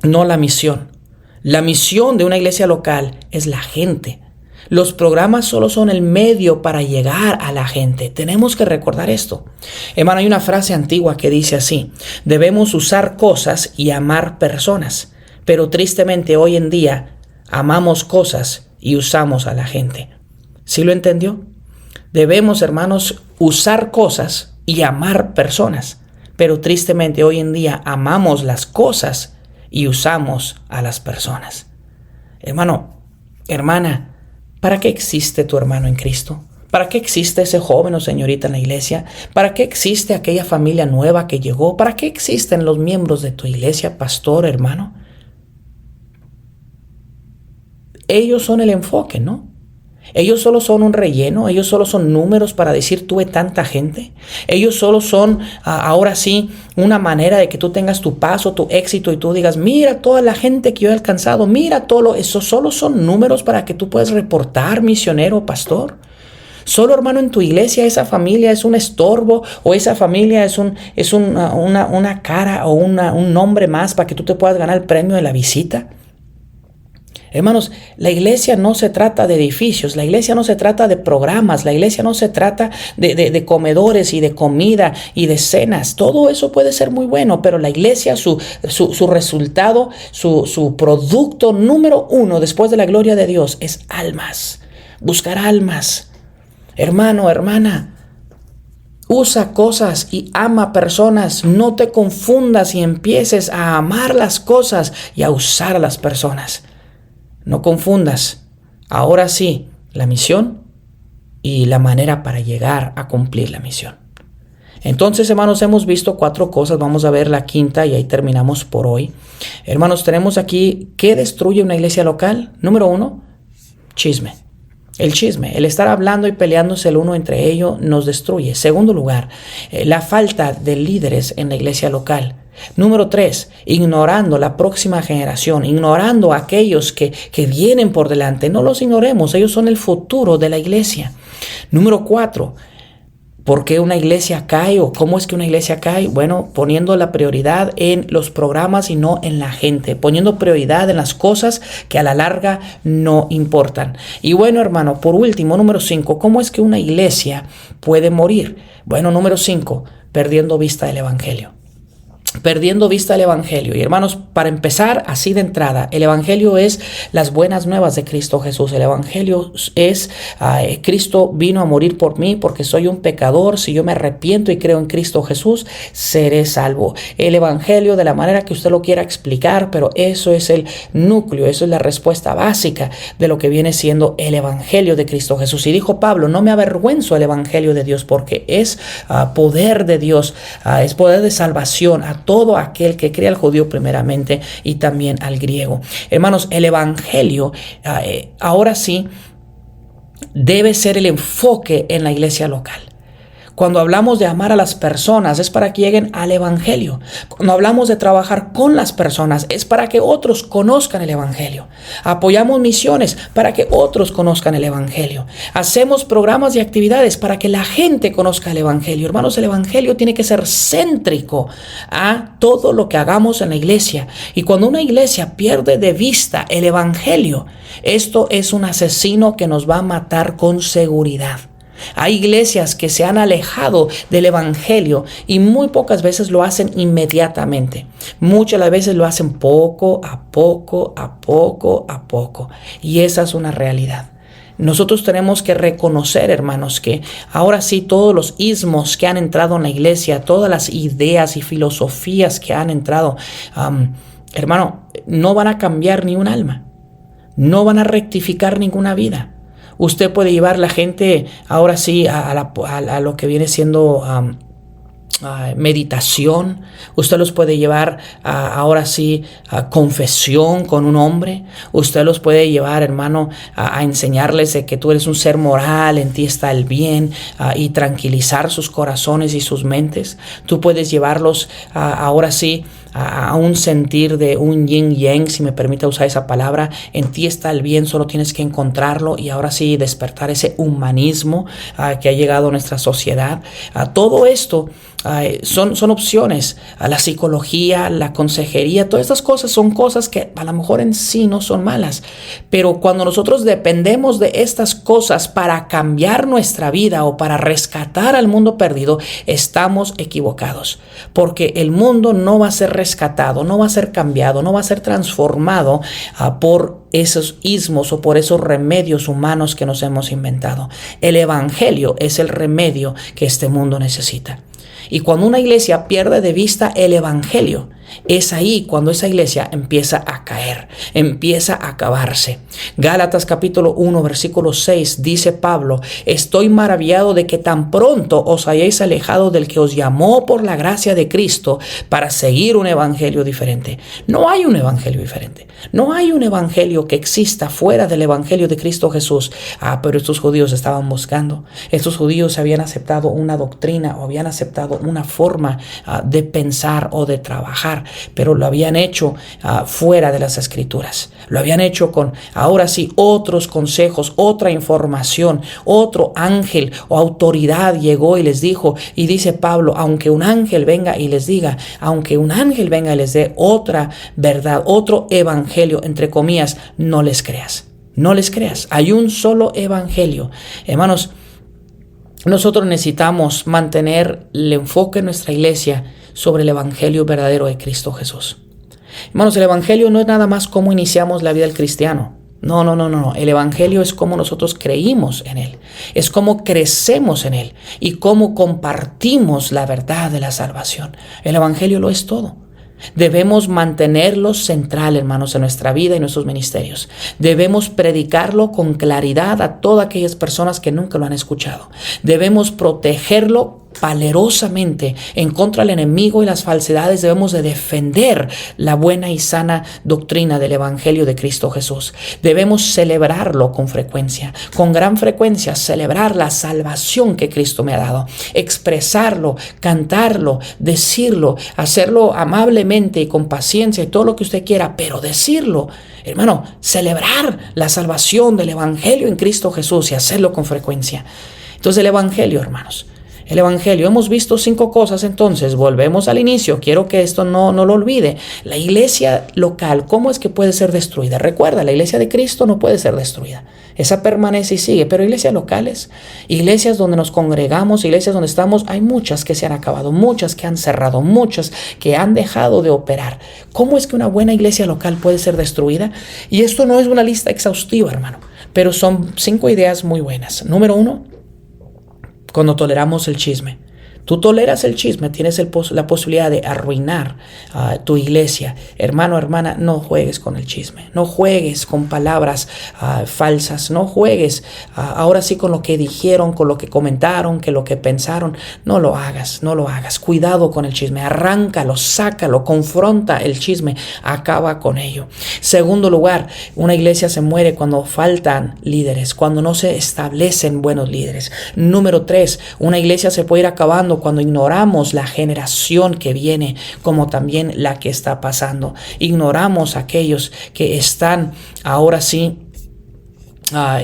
no la misión. La misión de una iglesia local es la gente. Los programas solo son el medio para llegar a la gente. Tenemos que recordar esto. Hermano, hay una frase antigua que dice así: debemos usar cosas y amar personas. Pero tristemente hoy en día amamos cosas y usamos a la gente. ¿Sí lo entendió? Debemos, hermanos, usar cosas y amar personas. Pero tristemente hoy en día amamos las cosas y usamos a las personas. Hermano, hermana, ¿para qué existe tu hermano en Cristo? ¿Para qué existe ese joven o señorita en la iglesia? ¿Para qué existe aquella familia nueva que llegó? ¿Para qué existen los miembros de tu iglesia, pastor, hermano? Ellos son el enfoque, ¿no? Ellos solo son un relleno, ellos solo son números para decir tuve tanta gente. Ellos solo son, ahora sí, una manera de que tú tengas tu paso, tu éxito y tú digas, mira toda la gente que yo he alcanzado, mira todo eso. Solo son números para que tú puedas reportar, misionero, pastor. Solo, hermano, en tu iglesia esa familia es un estorbo o esa familia es una cara o un nombre más para que tú te puedas ganar el premio de la visita. Hermanos, la iglesia no se trata de edificios, la iglesia no se trata de programas, la iglesia no se trata de comedores y de comida y de cenas. Todo eso puede ser muy bueno, pero la iglesia, su resultado, su producto número uno después de la gloria de Dios es almas, buscar almas. Hermano, hermana, Usa cosas y ama personas. No te confundas y empieces a amar las cosas y a usar a las personas. No confundas. Ahora sí, la misión y la manera para llegar a cumplir la misión. Entonces, hermanos, hemos visto 4 cosas. Vamos a ver la quinta y ahí terminamos por hoy. Hermanos, tenemos aquí, ¿qué destruye una iglesia local? Número 1, chisme. El chisme, el estar hablando y peleándose el uno entre ellos nos destruye. Segundo lugar, la falta de líderes en la iglesia local. Número 3, ignorando la próxima generación, ignorando a aquellos que vienen por delante. No los ignoremos, ellos son el futuro de la iglesia. Número 4, ¿por qué una iglesia cae o cómo es que una iglesia cae? Bueno, poniendo la prioridad en los programas y no en la gente, poniendo prioridad en las cosas que a la larga no importan. Y bueno, hermano, por último, número 5, ¿cómo es que una iglesia puede morir? Bueno, número 5, perdiendo vista del evangelio. Perdiendo vista del evangelio. Y hermanos, para empezar así de entrada, el evangelio es las buenas nuevas de Cristo Jesús. El evangelio es Cristo vino a morir por mí porque soy un pecador. Si yo me arrepiento y creo en Cristo Jesús, seré salvo. El evangelio, de la manera que usted lo quiera explicar, pero eso es el núcleo, eso es la respuesta básica de lo que viene siendo el evangelio de Cristo Jesús. Y dijo Pablo, no me avergüenzo del evangelio de Dios porque es poder de Dios, es poder de salvación a todo aquel que cree, al judío primeramente y también al griego. Hermanos, el evangelio ahora sí debe ser el enfoque en la iglesia local. Cuando hablamos de amar a las personas es para que lleguen al evangelio. Cuando hablamos de trabajar con las personas es para que otros conozcan el evangelio. Apoyamos misiones para que otros conozcan el evangelio. Hacemos programas y actividades para que la gente conozca el evangelio. Hermanos, el evangelio tiene que ser céntrico a todo lo que hagamos en la iglesia. Y cuando una iglesia pierde de vista el evangelio, esto es un asesino que nos va a matar con seguridad. Hay iglesias que se han alejado del evangelio y muy pocas veces lo hacen inmediatamente. Muchas las veces lo hacen poco a poco, a poco a poco. Y esa es una realidad. Nosotros tenemos que reconocer, hermanos, que ahora sí todos los ismos que han entrado en la iglesia, todas las ideas y filosofías que han entrado, hermano, no van a cambiar ni un alma. No van a rectificar ninguna vida. Usted puede llevar la gente ahora sí a lo que viene siendo meditación. Usted los puede llevar ahora sí a confesión con un hombre. Usted los puede llevar, hermano, a enseñarles de que tú eres un ser moral, en ti está el bien, y tranquilizar sus corazones y sus mentes. Tú puedes llevarlos ahora sí a un sentir de un yin yang, si me permite usar esa palabra. En ti está el bien, solo tienes que encontrarlo y ahora sí despertar ese humanismo que ha llegado a nuestra sociedad. Todo esto son opciones. La psicología, la consejería, todas estas cosas son cosas que a lo mejor en sí no son malas, pero cuando nosotros dependemos de estas cosas para cambiar nuestra vida o para rescatar al mundo perdido, estamos equivocados, porque el mundo no va a ser rescatado, no va a ser cambiado, no va a ser transformado por esos ismos o por esos remedios humanos que nos hemos inventado. El evangelio es el remedio que este mundo necesita. Y cuando una iglesia pierde de vista el evangelio, es ahí cuando esa iglesia empieza a caer, empieza a acabarse. Gálatas capítulo 1 versículo 6 dice Pablo: estoy maravillado de que tan pronto os hayáis alejado del que os llamó por la gracia de Cristo para seguir un evangelio diferente. No hay un evangelio diferente. No hay un evangelio que exista fuera del evangelio de Cristo Jesús. Pero estos judíos estaban buscando. Estos judíos habían aceptado una doctrina o habían aceptado una forma de pensar o de trabajar, pero lo habían hecho fuera de las escrituras. Lo habían hecho con, ahora sí, otros consejos, otra información, otro ángel o autoridad llegó y les dijo, y dice Pablo, aunque un ángel venga y les diga, aunque un ángel venga y les dé otra verdad, otro evangelio, entre comillas, no les creas. No les creas. Hay un solo evangelio. Hermanos, nosotros necesitamos mantener el enfoque en nuestra iglesia sobre el evangelio verdadero de Cristo Jesús. Hermanos, el evangelio no es nada más cómo iniciamos la vida del cristiano. No, no, no, no, no. El Evangelio es cómo nosotros creímos en Él. Es cómo crecemos en Él y cómo compartimos la verdad de la salvación. El Evangelio lo es todo. Debemos mantenerlo central, hermanos, en nuestra vida y nuestros ministerios. Debemos predicarlo con claridad a todas aquellas personas que nunca lo han escuchado. Debemos protegerlo valerosamente en contra del enemigo y las falsedades. Debemos de defender la buena y sana doctrina del Evangelio de Cristo Jesús. Debemos celebrarlo con frecuencia, con gran frecuencia, celebrar la salvación que Cristo me ha dado, expresarlo, cantarlo, decirlo, hacerlo amablemente y con paciencia y todo lo que usted quiera, pero decirlo, hermano, celebrar la salvación del Evangelio en Cristo Jesús y hacerlo con frecuencia. Entonces el Evangelio, hermanos, el Evangelio, hemos visto 5 cosas, entonces volvemos al inicio, quiero que esto no lo olvide. La iglesia local, ¿cómo es que puede ser destruida? Recuerda, la iglesia de Cristo no puede ser destruida, esa permanece y sigue, pero iglesias locales, iglesias donde nos congregamos, iglesias donde estamos, hay muchas que se han acabado, muchas que han cerrado, muchas que han dejado de operar. ¿Cómo es que una buena iglesia local puede ser destruida? Y esto no es una lista exhaustiva, hermano, pero son 5 ideas muy buenas. Número 1, cuando toleramos el chisme. Tú toleras el chisme, tienes la posibilidad de arruinar tu iglesia. Hermano, hermana, no juegues con el chisme. No juegues con palabras falsas. No juegues ahora sí con lo que dijeron, con lo que comentaron, con lo que pensaron. No lo hagas, no lo hagas. Cuidado con el chisme. Arráncalo, sácalo, confronta el chisme. Acaba con ello. Segundo lugar, una iglesia se muere cuando faltan líderes, cuando no se establecen buenos líderes. Número 3, una iglesia se puede ir acabando cuando ignoramos la generación que viene, como también la que está pasando. Ignoramos a aquellos que están ahora sí,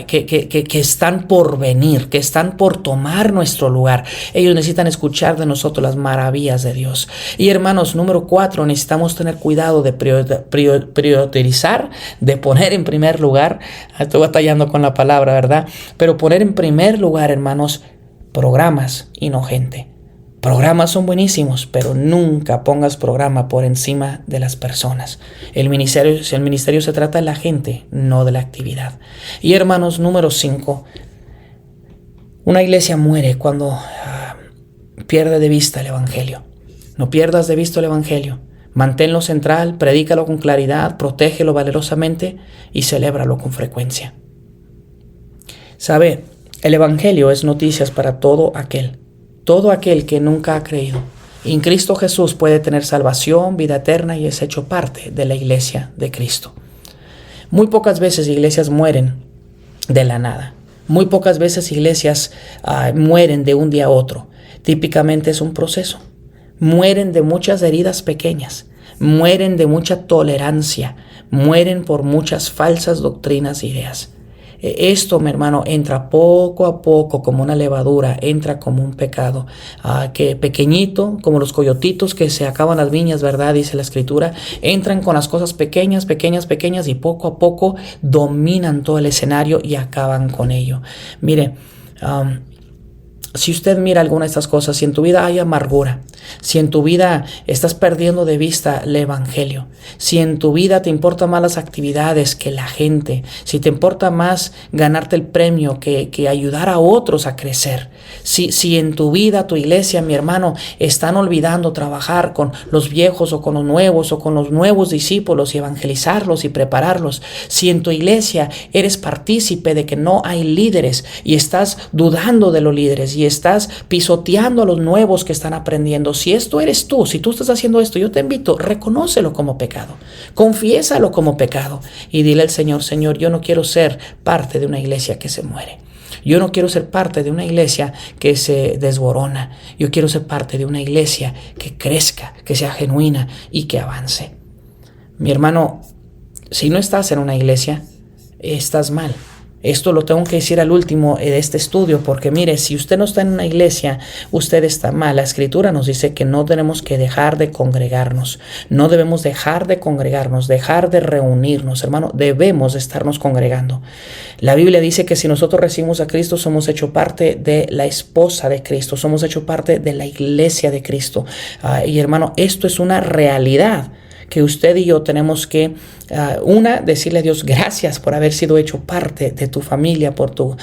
que están por venir, que están por tomar nuestro lugar. Ellos necesitan escuchar de nosotros las maravillas de Dios. Y hermanos, número 4, necesitamos tener cuidado de priorizar, de poner en primer lugar. Estoy batallando con la palabra, ¿verdad? Pero poner en primer lugar, hermanos, programas y no gente. Programas son buenísimos, pero nunca pongas programa por encima de las personas. El ministerio se trata de la gente, no de la actividad. Y hermanos, número 5, una iglesia muere cuando pierde de vista el Evangelio. No pierdas de vista el Evangelio. Manténlo central, predícalo con claridad, protégelo valerosamente y celébralo con frecuencia. ¿Sabe? El Evangelio es noticias para todo aquel que nunca ha creído. En Cristo Jesús puede tener salvación, vida eterna y es hecho parte de la iglesia de Cristo. Muy pocas veces iglesias mueren de la nada. Muy pocas veces iglesias mueren de un día a otro. Típicamente es un proceso. Mueren de muchas heridas pequeñas. Mueren de mucha tolerancia. Mueren por muchas falsas doctrinas e ideas. Esto, mi hermano, entra poco a poco como una levadura, entra como un pecado, que pequeñito, como los coyotitos que se acaban las viñas, ¿verdad? Dice la Escritura, entran con las cosas pequeñas y poco a poco dominan todo el escenario y acaban con ello. Mire, si usted mira alguna de estas cosas, si en tu vida hay amargura, si en tu vida estás perdiendo de vista el Evangelio, si en tu vida te importan más las actividades que la gente, si te importa más ganarte el premio que ayudar a otros a crecer, si en tu vida, tu iglesia, mi hermano, están olvidando trabajar con los viejos o con los nuevos discípulos y evangelizarlos y prepararlos, si en tu iglesia eres partícipe de que no hay líderes y estás dudando de los líderes y estás pisoteando a los nuevos que están aprendiendo, si esto eres tú, si tú estás haciendo esto, yo te invito, reconócelo como pecado, confiésalo como pecado y dile al Señor, Señor, yo no quiero ser parte de una iglesia que se muere. Yo no quiero ser parte de una iglesia que se desborona. Yo quiero ser parte de una iglesia que crezca, que sea genuina y que avance. Mi hermano, si no estás en una iglesia, estás mal. Esto lo tengo que decir al último de este estudio, porque mire, si usted no está en una iglesia, usted está mal. La Escritura nos dice que no tenemos que dejar de congregarnos. No debemos dejar de congregarnos, dejar de reunirnos, hermano. Debemos de estarnos congregando. La Biblia dice que si nosotros recibimos a Cristo, somos hecho parte de la esposa de Cristo, somos hecho parte de la iglesia de Cristo. Y hermano, esto es una realidad que usted y yo tenemos que, decirle a Dios gracias por haber sido hecho parte de tu familia,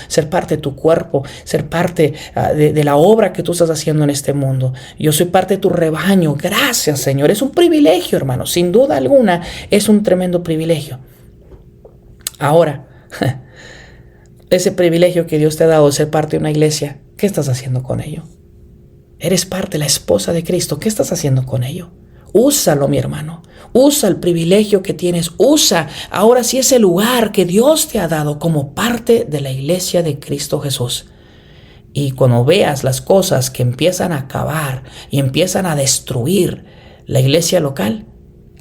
ser parte de tu cuerpo, ser parte de la obra que tú estás haciendo en este mundo. Yo soy parte de tu rebaño. Gracias, Señor. Es un privilegio, hermano. Sin duda alguna, es un tremendo privilegio. Ahora, ese privilegio que Dios te ha dado de ser parte de una iglesia, ¿qué estás haciendo con ello? Eres parte, la esposa de Cristo. ¿Qué estás haciendo con ello? Úsalo, mi hermano. Usa el privilegio que tienes. Usa ahora sí ese lugar que Dios te ha dado como parte de la iglesia de Cristo Jesús. Y cuando veas las cosas que empiezan a acabar y empiezan a destruir la iglesia local,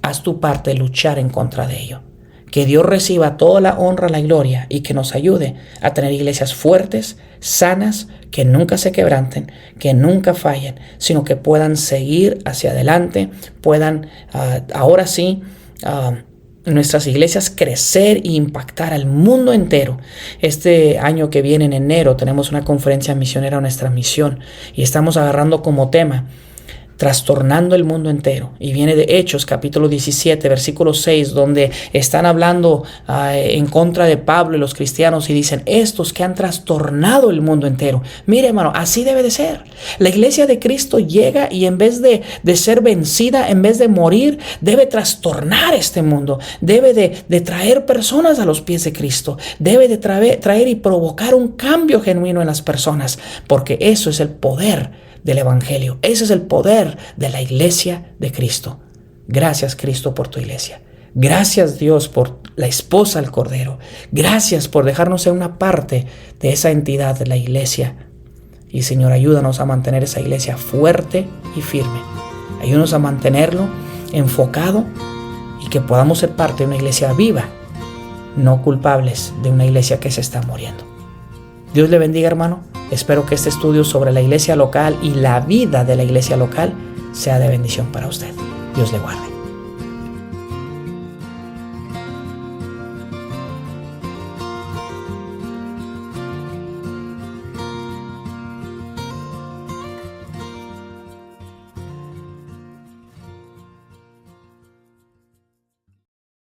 haz tu parte de luchar en contra de ello. Que Dios reciba toda la honra, la gloria y que nos ayude a tener iglesias fuertes, sanas, que nunca se quebranten, que nunca fallen, sino que puedan seguir hacia adelante, puedan ahora sí nuestras iglesias crecer e impactar al mundo entero. Este año que viene en enero tenemos una conferencia misionera, nuestra misión, y estamos agarrando como tema trastornando el mundo entero. Y viene de Hechos capítulo 17 versículo 6, donde están hablando en contra de Pablo y los cristianos y dicen, estos que han trastornado el mundo entero. Mire, hermano, así debe de ser. La iglesia de Cristo llega y en vez de ser vencida, en vez de morir, debe trastornar este mundo. Debe de traer personas a los pies de Cristo. Debe de traer y provocar un cambio genuino en las personas, porque eso es el poder del evangelio. Ese es el poder de la iglesia de Cristo. Gracias, Cristo, por tu iglesia. Gracias, Dios, por la esposa del Cordero. Gracias por dejarnos ser una parte de esa entidad de la iglesia. Y, Señor, ayúdanos a mantener esa iglesia fuerte y firme. Ayúdanos a mantenerlo enfocado y que podamos ser parte de una iglesia viva, no culpables de una iglesia que se está muriendo. Dios le bendiga, hermano. Espero que este estudio sobre la iglesia local y la vida de la iglesia local sea de bendición para usted. Dios le guarde.